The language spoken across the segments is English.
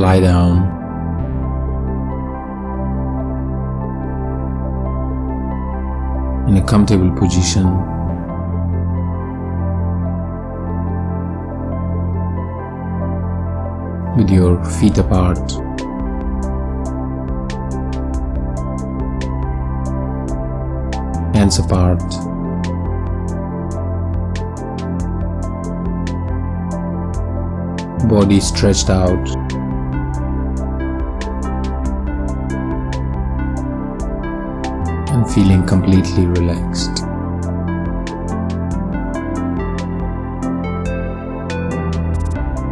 lie down. In a comfortable position. With your feet apart. Hands apart. Body stretched out. And feeling completely relaxed.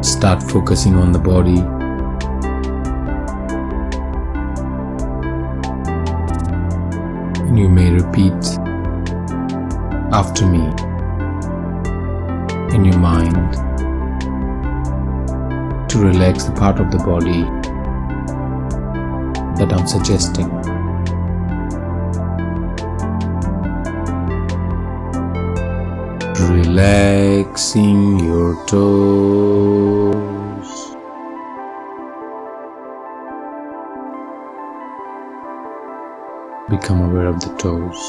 Start focusing on the body. And you may repeat after me in your mind to relax the part of the body that I'm suggesting. Relaxing your toes. Become aware of the toes.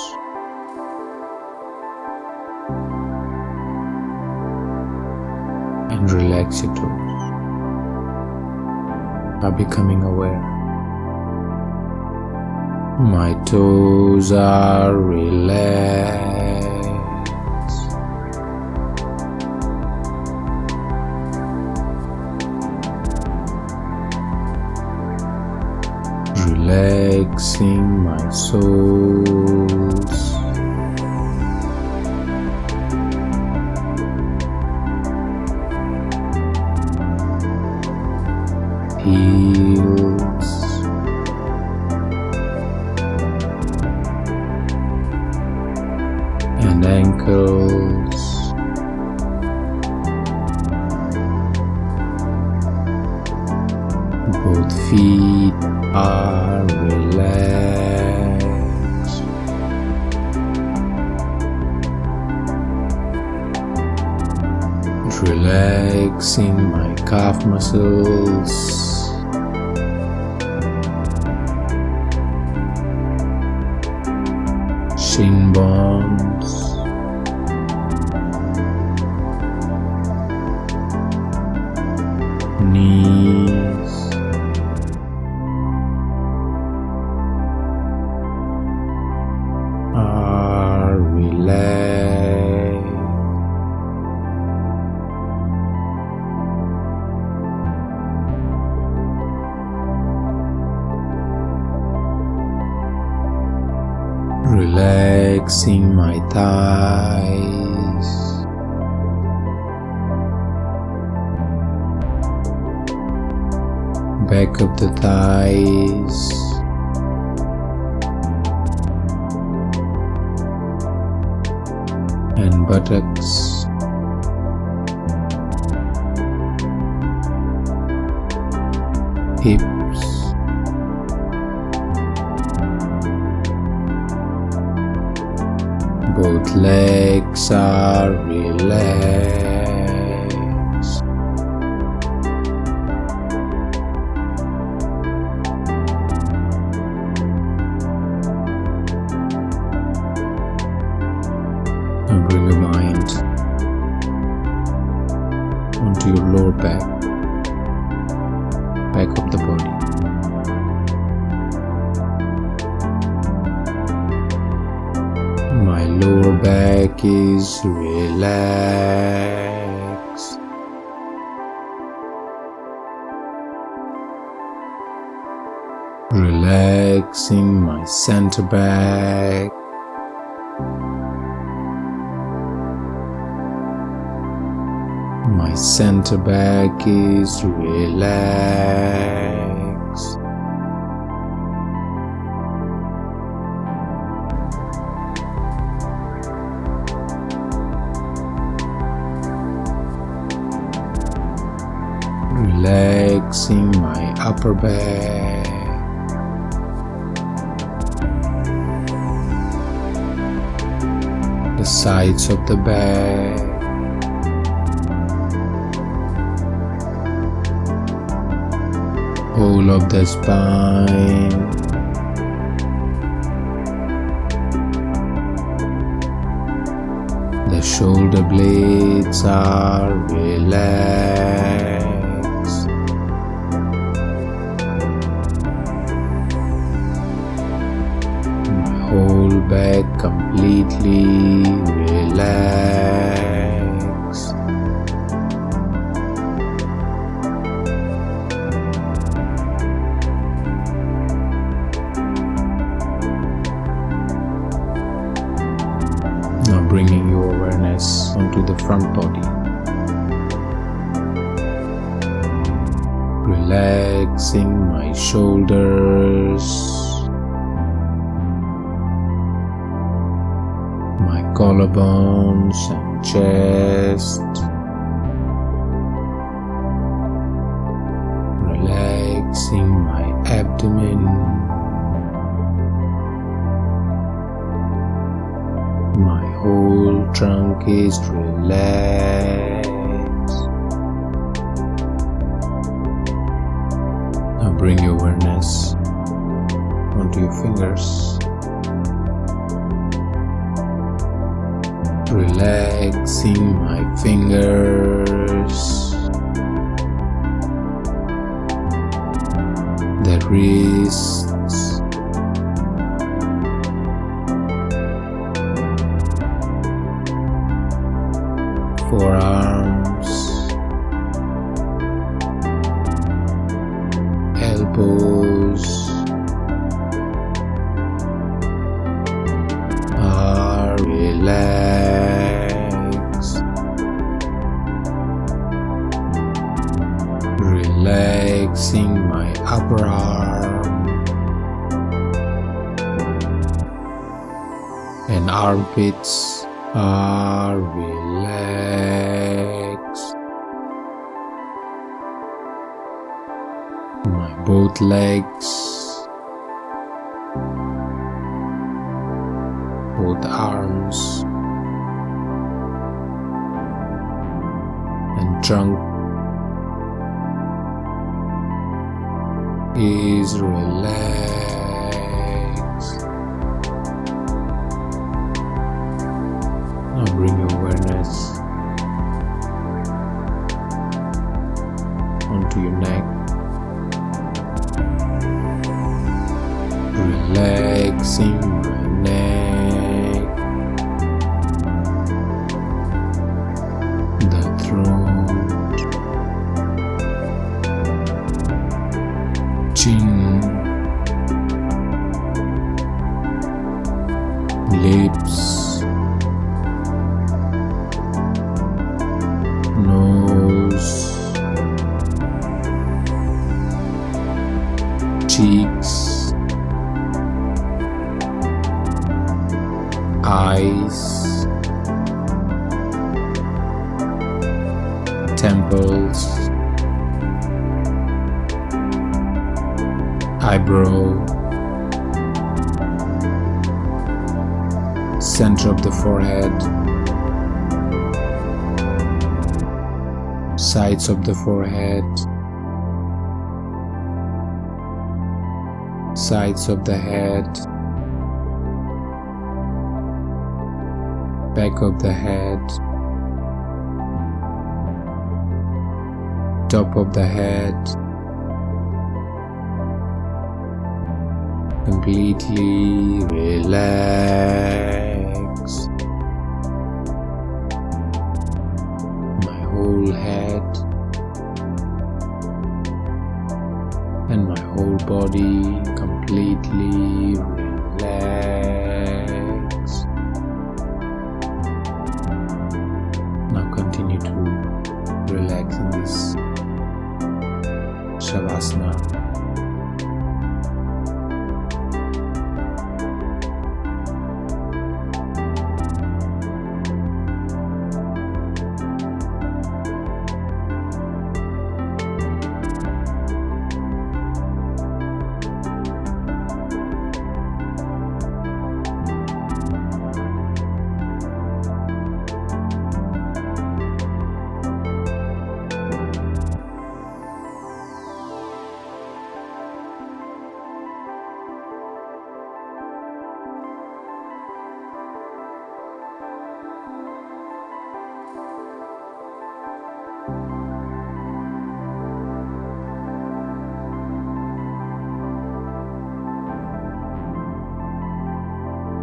And relax your toes by becoming aware. My toes are relaxed. Relaxing my soles. Heels. And ankles. Both feet are relaxed. Relaxing my calf muscles. Shin bones. Knees. Are relaxed. Relaxing my thighs. Back of the thighs. And buttocks. Hips. Both legs are relaxed. And bring your mind onto your lower back of the body. My lower back is relaxed. Relaxing my center back. My center back is relaxed. Relaxing my upper back. The sides of the back. whole of the spine. The shoulder blades are relaxed. My whole back completely relaxed. Now bringing your awareness onto the front body. Relaxing my shoulders, my collarbones and chest. Relaxing my abdomen. My whole trunk is relaxed. Now bring your awareness onto your fingers. Relaxing my fingers, the wrists, forearms, elbows are relaxed. Relaxing my upper arm and armpits are relaxed. My both legs, both arms and trunk is relaxed. Now bring your awareness onto your neck. Relaxing my neck, the throat, chin, lips, nose, cheeks, eyes, temples, eyebrow, center of the forehead, sides of the forehead, sides of the head, back of the head, top of the head, completely relaxed. My whole head and my whole body completely relaxed. Now continue to relax in this Shavasana.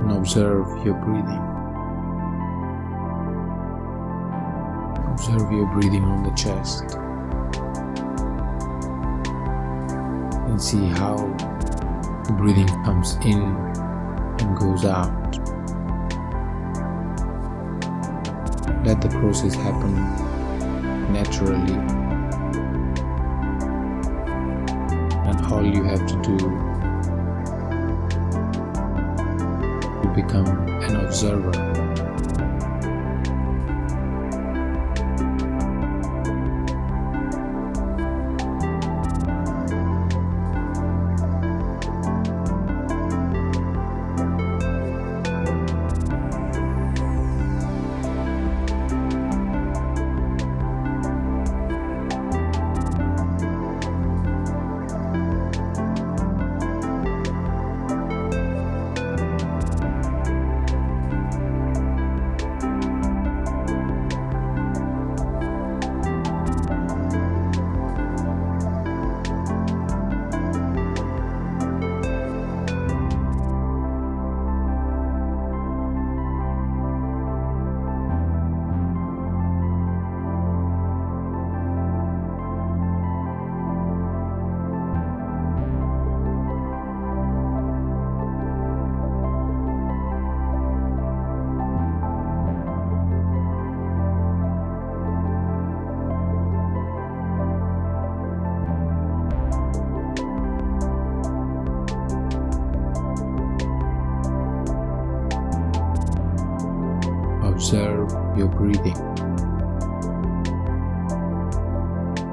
and observe your breathing. Observe your breathing on the chest and see how the breathing comes in and goes out. Let the process happen naturally, and all you have to do to become an observer. Observe your breathing.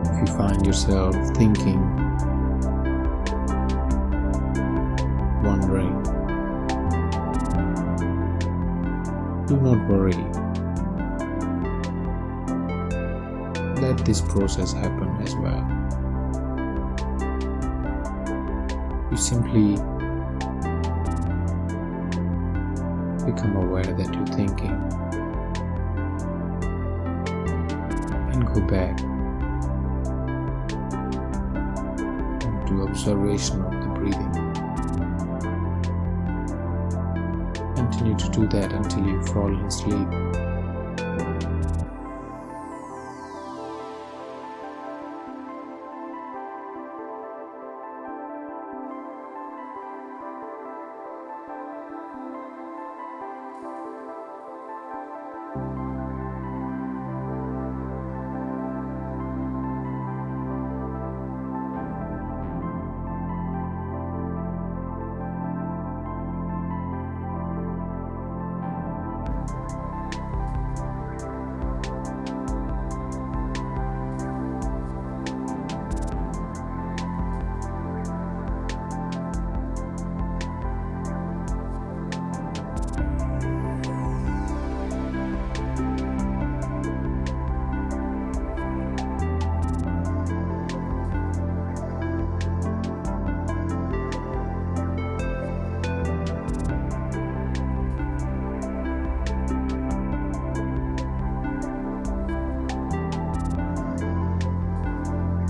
If you find yourself thinking, wondering, do not worry. Let this process happen as well. You simply become aware that you're thinking and go back and do observation of the breathing. Continue to do that until you fall asleep.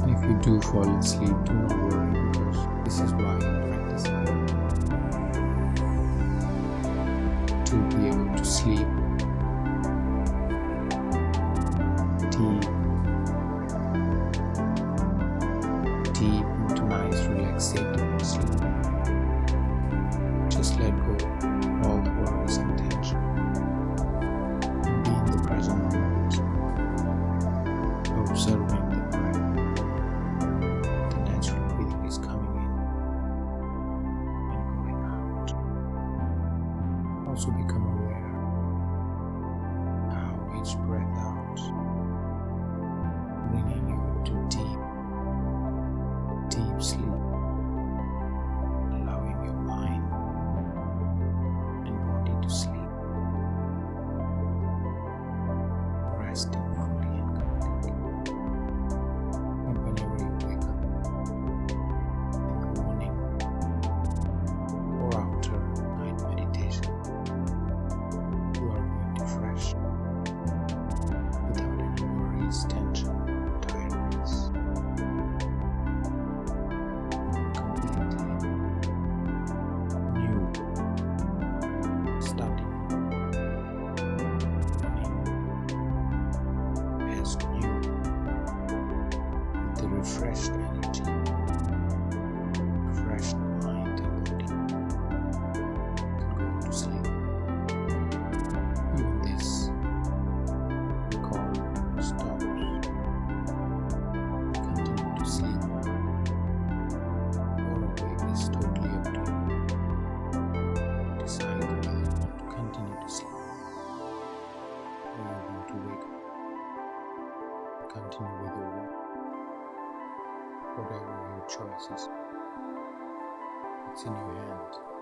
If you do fall asleep, do not worry, because this is why you practice to be able to sleep deep into nice relaxative sleep. Just let go of all the worries and tension and be in the present moment, observing the breath. The natural breathing is coming in and going out. Also become aware how each breath out bringing you into deep sleep, allowing your mind and body to sleep, resting fully and completely. And whenever you wake up in the morning or after night meditation, you are going to fresh without any worries, tension, or tiredness. It's in your hand.